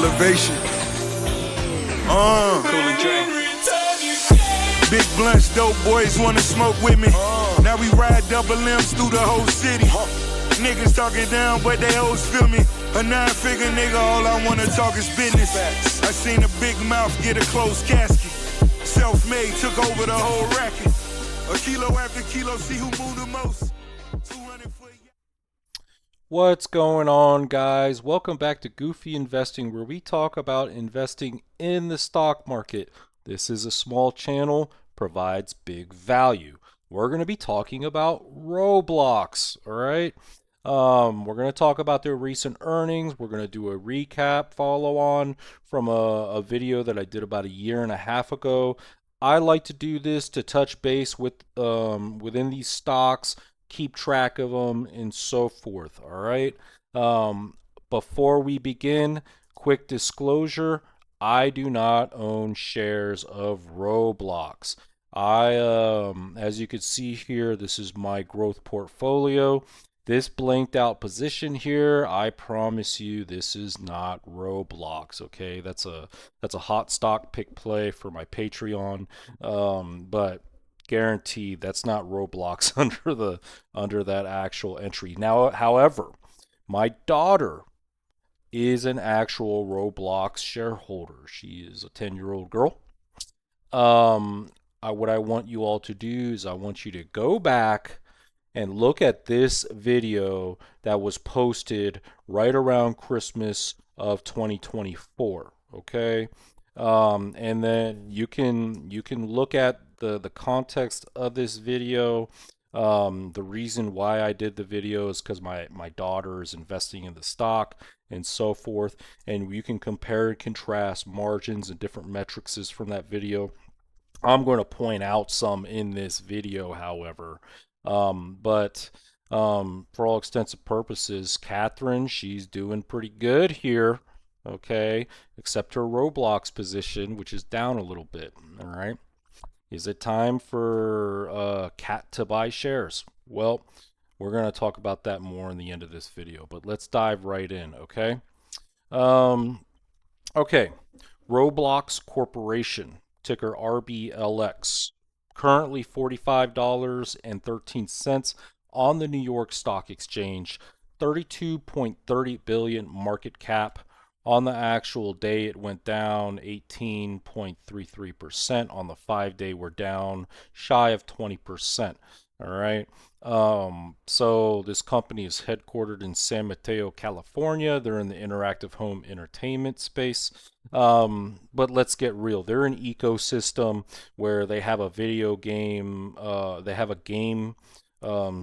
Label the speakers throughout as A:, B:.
A: elevation.
B: Cool and Dre.
A: Big blunts, dope boys wanna smoke with me. Now we ride double M's through the whole city. Niggas talking down, but they always feel me. A 9-figure nigga, all I wanna talk is business. I seen a big mouth get a closed casket. Self-made, took over the whole racket. A kilo after kilo, see who moved the most. 200 for
C: What's going on, guys? Welcome back to Goofy Investing, where we talk about investing in the stock market. This is a small channel, provides big value. We're going to be talking about Rblx, all right? We're going to talk about their recent earnings. We're going to do a recap follow on from a video that I did about a year and a half ago. I like to do this to touch base with within these stocks, keep track of them, and so forth. All right. Before we begin, quick disclosure: I do not own shares of Rblx. As you can see here, this is my growth portfolio. This blanked out position here, I promise you this is not Rblx, okay? That's a hot stock pick play for my Patreon, but guaranteed that's not Rblx under that actual entry. Now, however, my daughter is an actual Rblx shareholder. She is a 10-year-old girl. What I want you all to do is I want you to go back and look at this video that was posted right around Christmas of 2024, okay? And then you can look at the context of this video. The reason why I did the video is because my daughter is investing in the stock and so forth, and you can compare and contrast margins and different metrics from that video. I'm going to point out some in this video, however. But for all extensive purposes, Catherine, she's doing pretty good here, okay, except her Rblx position, which is down a little bit. All right. Is it time for Cat to buy shares? Well, we're going to talk about that more in the end of this video, but let's dive right in, okay? Okay, Rblx Corporation, ticker Rblx. Currently $45.13 on the New York Stock Exchange, 32.30 billion market cap. On the actual day, it went down 18.33%. On the 5-day, we're down shy of 20%. All right. So this company is headquartered in San Mateo, California. They're in the interactive home entertainment space. But let's get real. They're an ecosystem where they have a video game, they have a game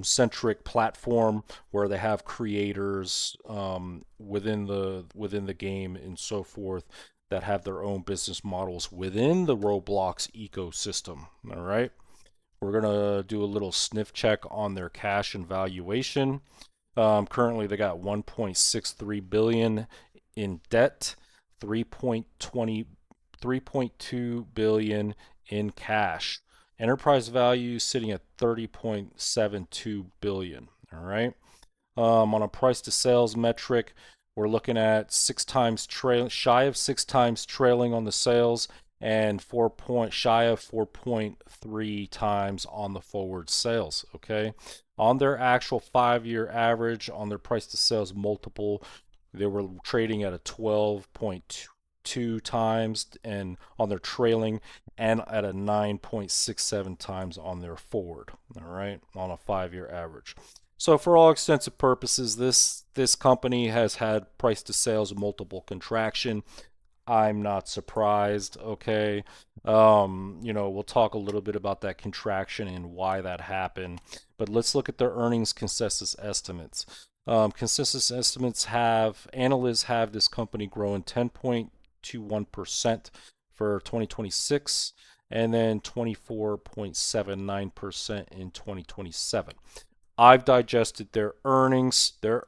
C: centric platform where they have creators within the game and so forth that have their own business models within the Rblx ecosystem. All right. We're going to do a little sniff check on their cash and valuation. Currently, they got 1.63 billion in debt, 3.2 billion in cash. Enterprise value sitting at 30.72 billion. All right. On a price to sales metric, we're looking at shy of 6 times trailing on the sales, and shy of 4.3 times on the forward sales, okay? On their actual 5-year average, on their price to sales multiple, they were trading at a 12.2 times, and on their trailing, and at a 9.67 times on their forward, all right, on a 5-year average. So for all extensive purposes, this company has had price to sales multiple contraction. I'm not surprised, okay? We'll talk a little bit about that contraction and why that happened. But let's look at their earnings consensus estimates. Consensus estimates analysts have this company growing 10.21% for 2026 and then 24.79% in 2027. I've digested their earnings. Their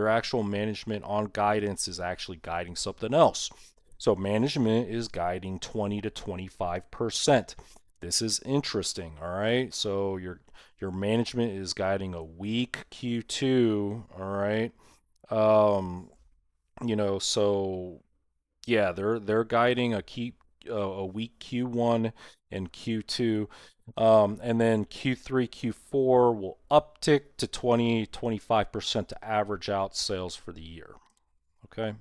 C: actual management on guidance is actually guiding something else. So management is guiding 20 to 25%. This is interesting, all right? So your management is guiding a weak Q2, all right? So yeah, they're guiding a weak Q1 and Q2, and then Q3, Q4 will uptick to 20-25% to average out sales for the year. Okay.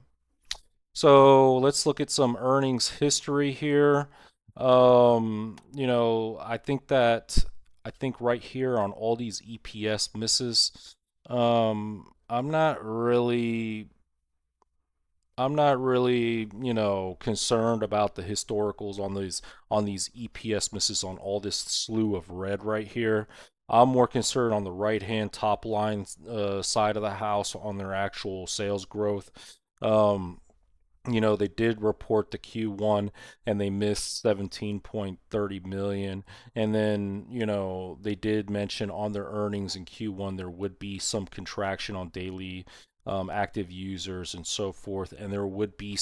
C: So let's look at some earnings history here. I think right here on all these EPS misses, I'm not really concerned about the historicals on these EPS misses on all this slew of red right here. I'm more concerned on the right-hand top line side of the house on their actual sales growth. Um, they did report the Q1 and they missed 17.30 million. And then, they did mention on their earnings in Q1 there would be some contraction on daily active users and so forth. And there would be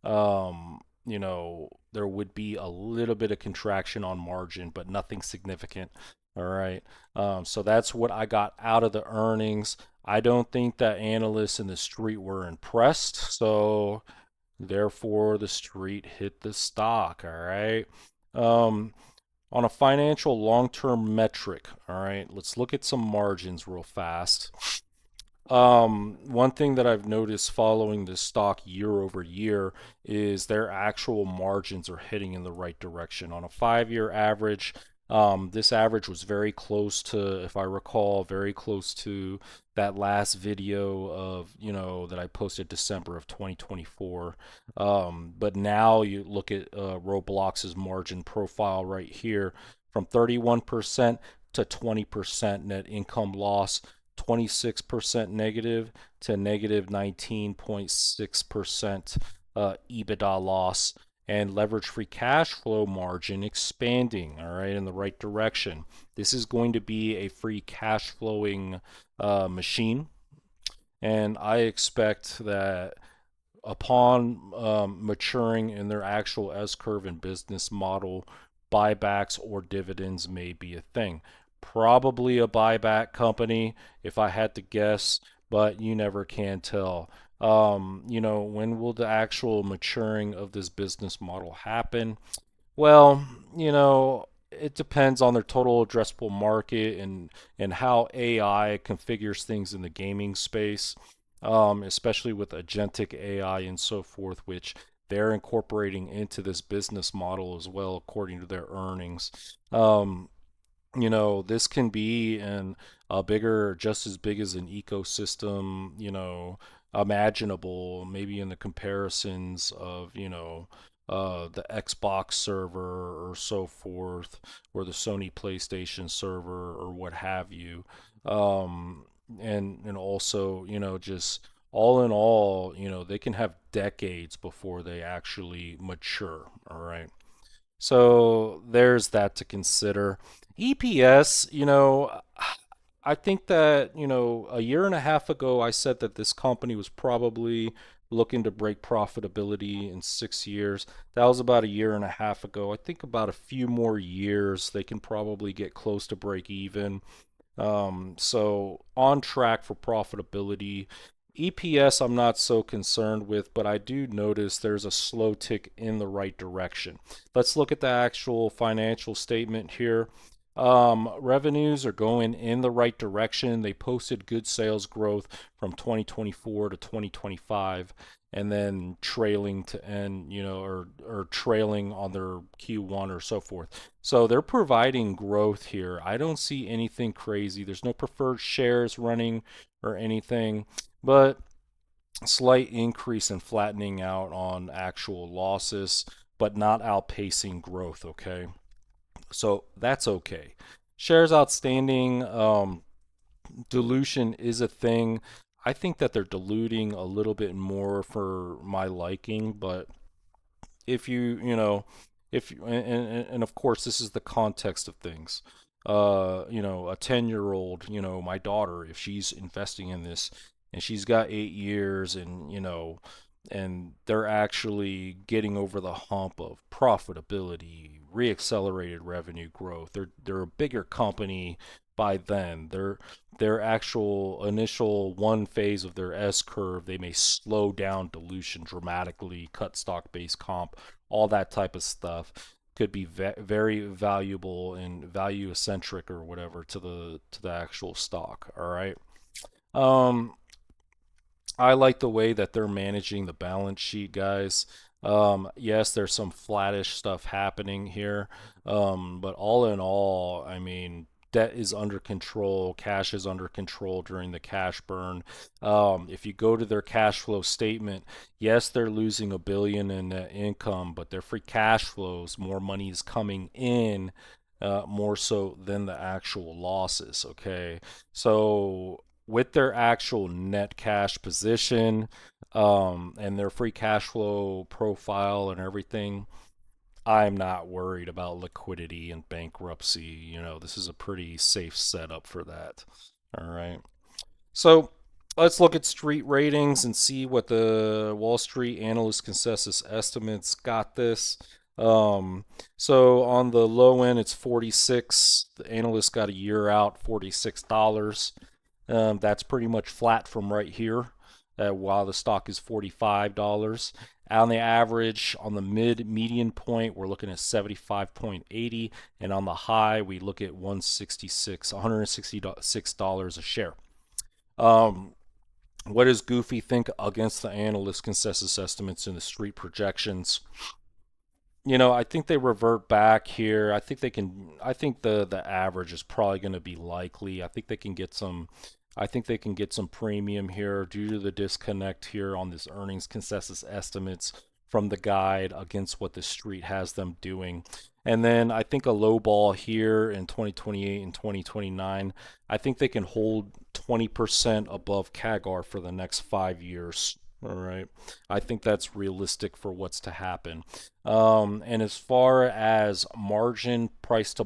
C: there would be a little bit of contraction on margin, but nothing significant. All right. So that's what I got out of the earnings. I don't think that analysts in the street were impressed. So therefore, the street hit the stock. All right. Um, on a financial long term metric, all right, let's look at some margins real fast. One thing that I've noticed following this stock year over year is their actual margins are heading in the right direction. On a 5 year average, this average was very close to, if I recall, very close to that last video of, that I posted December of 2024. But now you look at Roblox's margin profile right here from 31% to 20% net income loss. 26% negative to negative 19.6% EBITDA loss, and leverage free cash flow margin expanding, all right, in the right direction. This is going to be a free cash flowing machine, and I expect that upon maturing in their actual S curve and business model, buybacks or dividends may be a thing. Probably a buyback company, if I had to guess, but you never can tell. When will the actual maturing of this business model happen? Well, it depends on their total addressable market and how AI configures things in the gaming space, especially with agentic AI and so forth, which they're incorporating into this business model as well, according to their earnings. This can be a bigger, just as big as an ecosystem, imaginable, maybe in the comparisons of, the Xbox server or so forth, or the Sony PlayStation server or what have you. Um, and also, just all in all, they can have decades before they actually mature. All right. So there's that to consider. EPS, I think that, a year and a half ago, I said that this company was probably looking to break profitability in 6 years. That was about a year and a half ago. I think about a few more years, they can probably get close to break even. So on track for profitability. EPS, I'm not so concerned with, but I do notice there's a slow tick in the right direction. Let's look at the actual financial statement here. Revenues are going in the right direction. They posted good sales growth from 2024 to 2025, and then trailing to end, or trailing on their Q1 or so forth. So they're providing growth here. I don't see anything crazy. There's no preferred shares running or anything, but slight increase in flattening out on actual losses, but not outpacing growth, okay? So that's okay. Shares outstanding, dilution is a thing. I think that they're diluting a little bit more for my liking, but if if and of course this is the context of things. A 10-year-old, my daughter, if she's investing in this and she's got 8 years and, and they're actually getting over the hump of profitability, reaccelerated revenue growth. They're a bigger company by then. Their actual initial one phase of their S curve, they may slow down dilution dramatically, cut stock-based comp, all that type of stuff could be very valuable and value eccentric or whatever to the actual stock. All right. Um, I like the way that they're managing the balance sheet, guys. Yes, there's some flattish stuff happening here, but all in all, I mean, debt is under control, cash is under control during the cash burn. If you go to their cash flow statement, yes, they're losing $1 billion in net income, but their free cash flows, more money is coming in, more so than the actual losses. Okay, so with their actual net cash position, and their free cash flow profile and everything, I'm not worried about liquidity and bankruptcy. This is a pretty safe setup for that. All right. So let's look at street ratings and see what the Wall Street analyst consensus estimates got this. Um, so on the low end, it's 46. The analyst got a year out, $46. That's pretty much flat from right here, while the stock is $45. On the average, on the median point, we're looking at 75.80, and on the high, we look at $166 a share. What does Goofy think against the analyst consensus estimates and the street projections? I think they revert back here. I think they can. I think the average is probably going to be likely. I think they can get some. I think they can get some premium here due to the disconnect here on this earnings consensus estimates from the guide against what the street has them doing. And then I think a low ball here in 2028 and 2029. I think they can hold 20% above CAGR for the next 5 years. All right. I think that's realistic for what's to happen. And as far as margin, price to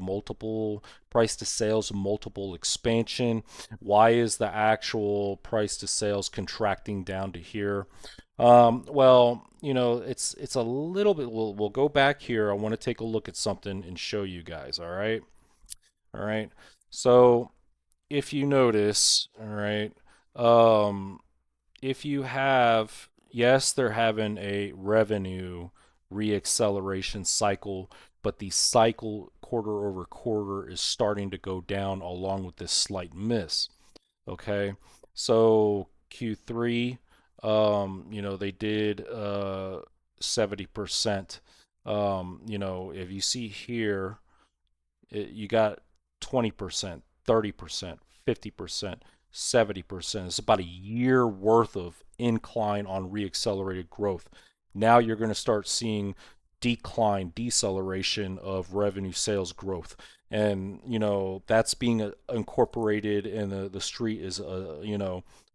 C: sales multiple expansion, why is the actual price to sales contracting down to here? Well, it's a little bit. We'll go back here. I want to take a look at something and show you guys. All right. All right. So if you notice, all right, if you have, yes, they're having a revenue reacceleration cycle, but the cycle quarter over quarter is starting to go down along with this slight miss. So Q3, they did 70%. If you see here, you got 20%, 30%, 50%, 70%. It's about a year worth of incline on reaccelerated growth. Now you're going to start seeing deceleration of revenue sales growth. And, that's being incorporated, and the street is,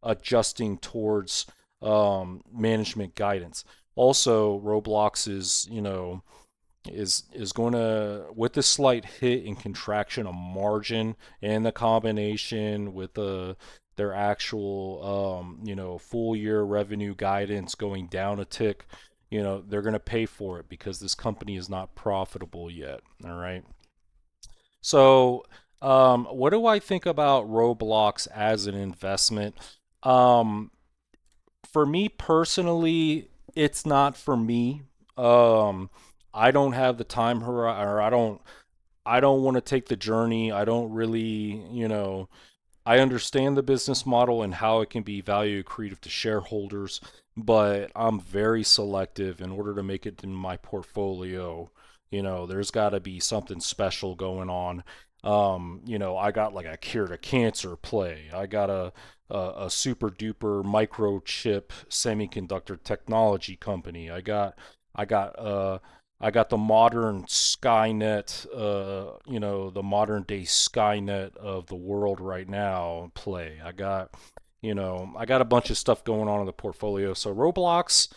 C: adjusting towards management guidance. Also, Rblx is going to, with this slight hit in contraction of margin and the combination with their actual full year revenue guidance going down a tick, they're going to pay for it because this company is not profitable yet. All right. So what do I think about Rblx as an investment? Um, for me personally, it's not for me. I don't have the time horizon, or I don't want to take the journey. I don't really, I understand the business model and how it can be value accretive to shareholders, but I'm very selective in order to make it in my portfolio. There's got to be something special going on. I got like a cure to cancer play. I got a super duper microchip semiconductor technology company. I got I got the modern Skynet, the modern day Skynet of the world right now play. I got a bunch of stuff going on in the portfolio. So Rblx,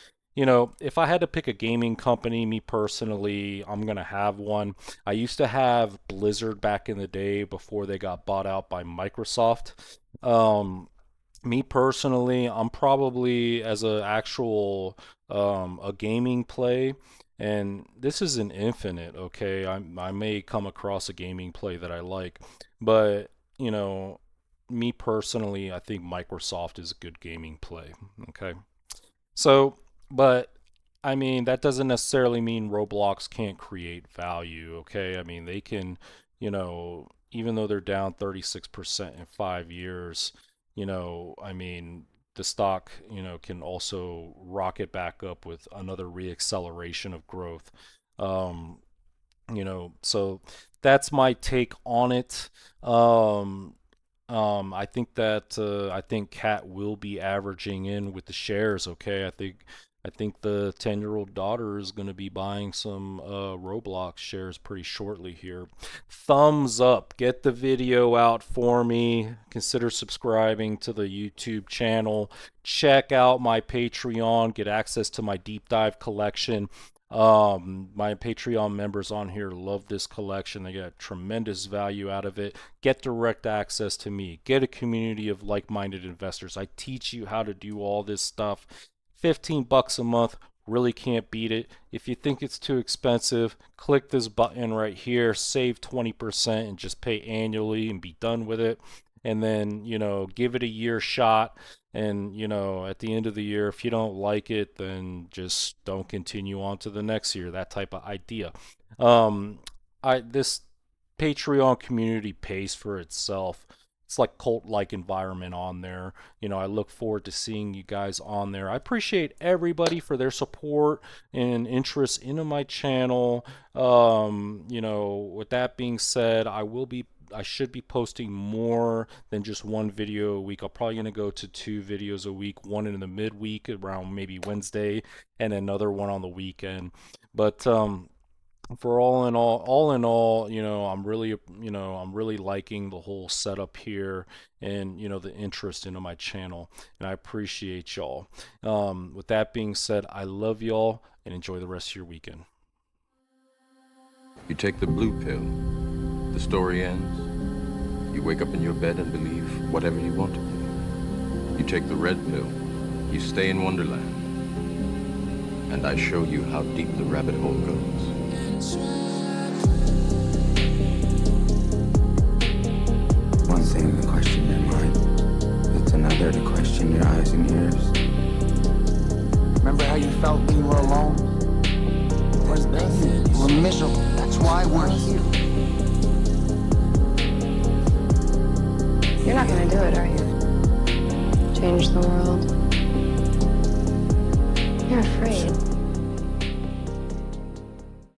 C: if I had to pick a gaming company, me personally, I'm gonna have one. I used to have Blizzard back in the day before they got bought out by Microsoft. Um, Me personally, I'm probably as a actual a gaming play, and this isn't infinite. Okay, I may come across a gaming play that I like, but you know, me personally, I think Microsoft is a good gaming play. Okay. So, but I mean, that doesn't necessarily mean Roblox can't create value. Okay. I mean, they can, even though they're down 36% in 5 years, I mean, the stock, can also rocket back up with another reacceleration of growth. Um, so that's my take on it. Um, I think that I think Cat will be averaging in with the shares. Okay, I think the 10-year-old daughter is going to be buying some Roblox shares pretty shortly here. Thumbs up, get the video out for me. Consider subscribing to the YouTube channel. Check out my Patreon. Get access to my deep dive collection. My Patreon members on here love this collection. They get tremendous value out of it. Get direct access to me. Get a community of like-minded investors. I teach you how to do all this stuff. $15 a month, really can't beat it. If you think it's too expensive, click this button right here, save 20% and just pay annually and be done with it. And then, give it a year shot. And, at the end of the year, if you don't like it, then just don't continue on to the next year, that type of idea. This Patreon community pays for itself. It's like cult-like environment on there. I look forward to seeing you guys on there. I appreciate everybody for their support and interest into my channel. With that being said, I should be posting more than just one video a week. I'm probably going to go to 2 videos a week, one in the midweek around maybe Wednesday and another one on the weekend. But for all in all, I'm really liking the whole setup here and, the interest into my channel, and I appreciate y'all. With that being said, I love y'all and enjoy the rest of your weekend.
B: You take the blue pill, the story ends. You wake up in your bed and believe whatever you want to believe. You take the red pill, you stay in Wonderland, and I show you how deep the rabbit hole goes.
D: One thing to question your mind, it's another to question your eyes and ears. Remember how you felt when you were alone? You were miserable. That's why we're here.
E: You're not gonna do it, are you? Change the world. You're afraid.